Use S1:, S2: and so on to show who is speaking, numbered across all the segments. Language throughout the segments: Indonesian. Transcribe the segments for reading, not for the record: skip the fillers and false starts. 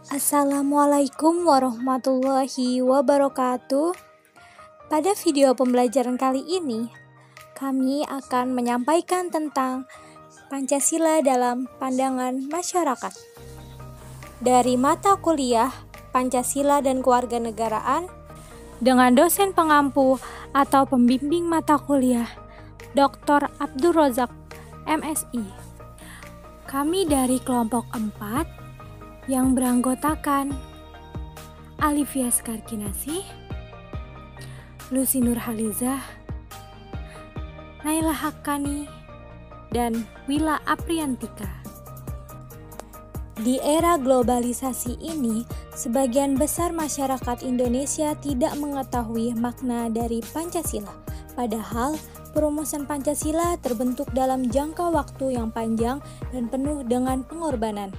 S1: Assalamualaikum warahmatullahi wabarakatuh. Pada video pembelajaran kali ini, kami akan menyampaikan tentang Pancasila dalam pandangan masyarakat. Dari mata kuliah Pancasila dan Kewarganegaraan dengan dosen pengampu atau pembimbing mata kuliah Dr. Abdul Razak, MSI. Kami dari kelompok 4 yang beranggotakan Alifia Skarkinasih, Lucy Nurhalizah, Naila Haqqani, dan Wila Apriantika. Di era globalisasi ini, sebagian besar masyarakat Indonesia tidak mengetahui makna dari Pancasila. Padahal, perumusan Pancasila terbentuk dalam jangka waktu yang panjang dan penuh dengan pengorbanan.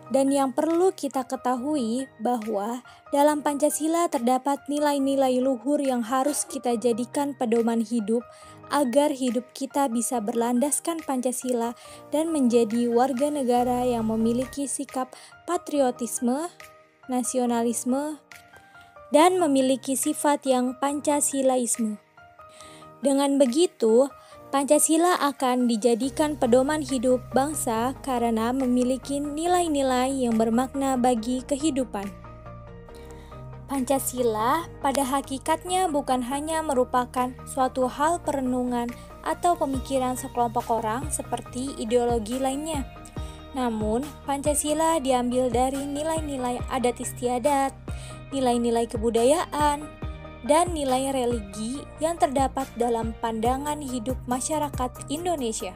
S1: Dan yang perlu kita ketahui bahwa dalam Pancasila terdapat nilai-nilai luhur yang harus kita jadikan pedoman hidup agar hidup kita bisa berlandaskan Pancasila dan menjadi warga negara yang memiliki sikap patriotisme, nasionalisme, dan memiliki sifat yang Pancasilaisme. Dengan begitu, Pancasila akan dijadikan pedoman hidup bangsa karena memiliki nilai-nilai yang bermakna bagi kehidupan. Pancasila pada hakikatnya bukan hanya merupakan suatu hal perenungan atau pemikiran sekelompok orang seperti ideologi lainnya. Namun, Pancasila diambil dari nilai-nilai adat istiadat, nilai-nilai kebudayaan, dan nilai religi yang terdapat dalam pandangan hidup masyarakat Indonesia.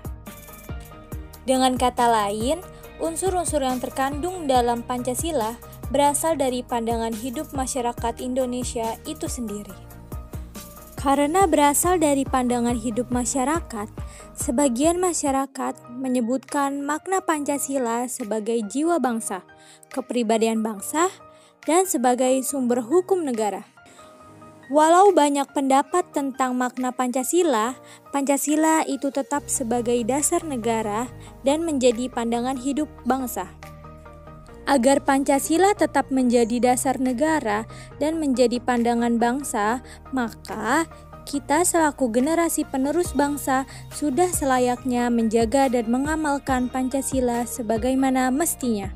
S1: Dengan kata lain, unsur-unsur yang terkandung dalam Pancasila berasal dari pandangan hidup masyarakat Indonesia itu sendiri. Karena berasal dari pandangan hidup masyarakat, sebagian masyarakat menyebutkan makna Pancasila sebagai jiwa bangsa, kepribadian bangsa, dan sebagai sumber hukum negara. Walau banyak pendapat tentang makna Pancasila, Pancasila itu tetap sebagai dasar negara dan menjadi pandangan hidup bangsa. Agar Pancasila tetap menjadi dasar negara dan menjadi pandangan bangsa, maka kita selaku generasi penerus bangsa sudah selayaknya menjaga dan mengamalkan Pancasila sebagaimana mestinya.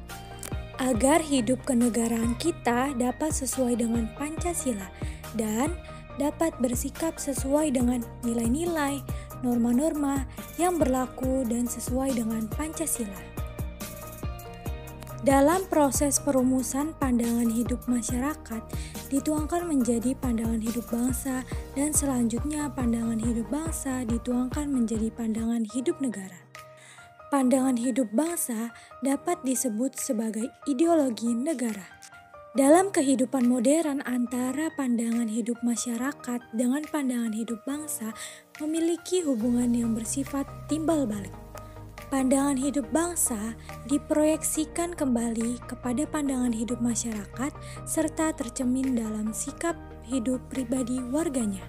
S1: Agar hidup kenegaraan kita dapat sesuai dengan Pancasila dan dapat bersikap sesuai dengan nilai-nilai, norma-norma yang berlaku dan sesuai dengan Pancasila. Dalam proses perumusan pandangan hidup masyarakat dituangkan menjadi pandangan hidup bangsa dan selanjutnya pandangan hidup bangsa dituangkan menjadi pandangan hidup negara. Pandangan hidup bangsa dapat disebut sebagai ideologi negara. Dalam kehidupan modern antara pandangan hidup masyarakat dengan pandangan hidup bangsa memiliki hubungan yang bersifat timbal balik. Pandangan hidup bangsa diproyeksikan kembali kepada pandangan hidup masyarakat serta tercermin dalam sikap hidup pribadi warganya.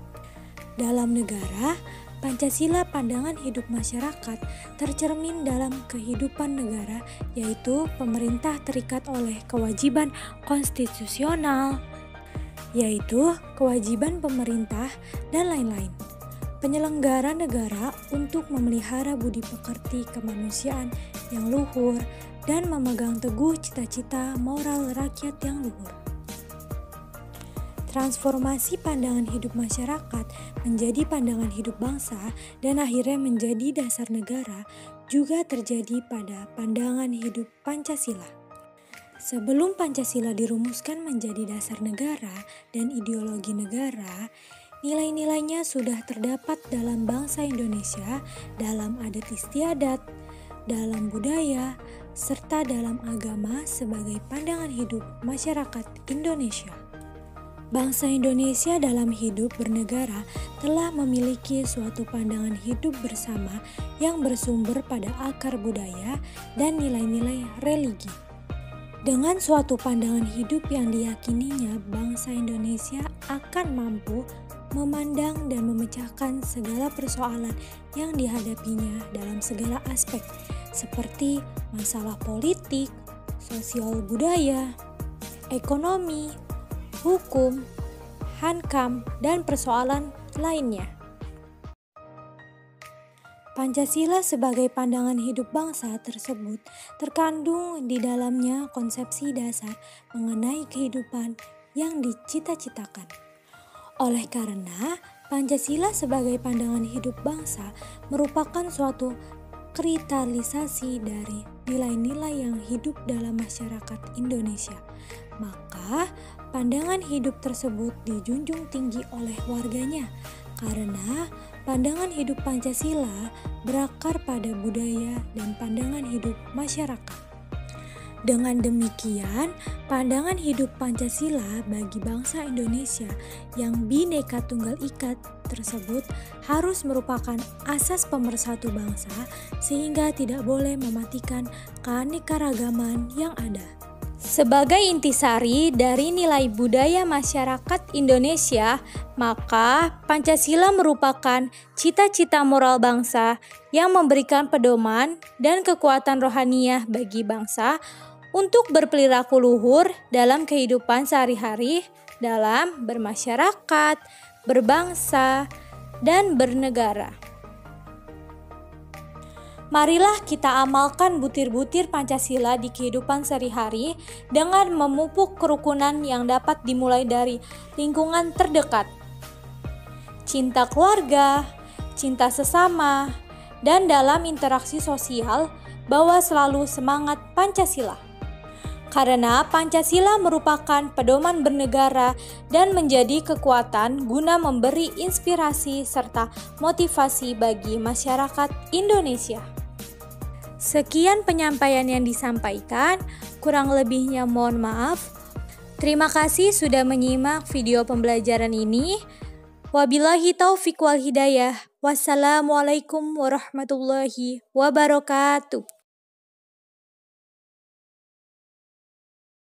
S1: Dalam negara, Pancasila pandangan hidup masyarakat tercermin dalam kehidupan negara, yaitu pemerintah terikat oleh kewajiban konstitusional, yaitu kewajiban pemerintah dan lain-lain. Penyelenggara negara untuk memelihara budi pekerti kemanusiaan yang luhur dan memegang teguh cita-cita moral rakyat yang luhur. Transformasi pandangan hidup masyarakat menjadi pandangan hidup bangsa dan akhirnya menjadi dasar negara juga terjadi pada pandangan hidup Pancasila. Sebelum Pancasila dirumuskan menjadi dasar negara dan ideologi negara, nilai-nilainya sudah terdapat dalam bangsa Indonesia, dalam adat istiadat, dalam budaya, serta dalam agama sebagai pandangan hidup masyarakat Indonesia. Bangsa Indonesia dalam hidup bernegara telah memiliki suatu pandangan hidup bersama yang bersumber pada akar budaya dan nilai-nilai religi. Dengan suatu pandangan hidup yang diyakininya, bangsa Indonesia akan mampu memandang dan memecahkan segala persoalan yang dihadapinya dalam segala aspek, seperti masalah politik, sosial budaya, ekonomi, hukum, hankam, dan persoalan lainnya. Pancasila sebagai pandangan hidup bangsa tersebut terkandung di dalamnya konsepsi dasar mengenai kehidupan yang dicita-citakan. Oleh karena Pancasila sebagai pandangan hidup bangsa merupakan suatu kristalisasi dari nilai-nilai yang hidup dalam masyarakat Indonesia, maka pandangan hidup tersebut dijunjung tinggi oleh warganya karena pandangan hidup Pancasila berakar pada budaya dan pandangan hidup masyarakat. Dengan demikian, pandangan hidup Pancasila bagi bangsa Indonesia yang Bhinneka Tunggal Ika tersebut harus merupakan asas pemersatu bangsa sehingga tidak boleh mematikan keanekaragaman yang ada. Sebagai intisari dari nilai budaya masyarakat Indonesia, maka Pancasila merupakan cita-cita moral bangsa yang memberikan pedoman dan kekuatan rohaniah bagi bangsa untuk berperilaku luhur dalam kehidupan sehari-hari dalam bermasyarakat, berbangsa, dan bernegara. Marilah kita amalkan butir-butir Pancasila di kehidupan sehari-hari dengan memupuk kerukunan yang dapat dimulai dari lingkungan terdekat. Cinta keluarga, cinta sesama, dan dalam interaksi sosial bawa selalu semangat Pancasila. Karena Pancasila merupakan pedoman bernegara dan menjadi kekuatan guna memberi inspirasi serta motivasi bagi masyarakat Indonesia. Sekian penyampaian yang disampaikan, kurang lebihnya mohon maaf. Terima kasih sudah menyimak video pembelajaran ini. Wabillahi taufiq wal hidayah. Wassalamualaikum warahmatullahi wabarakatuh.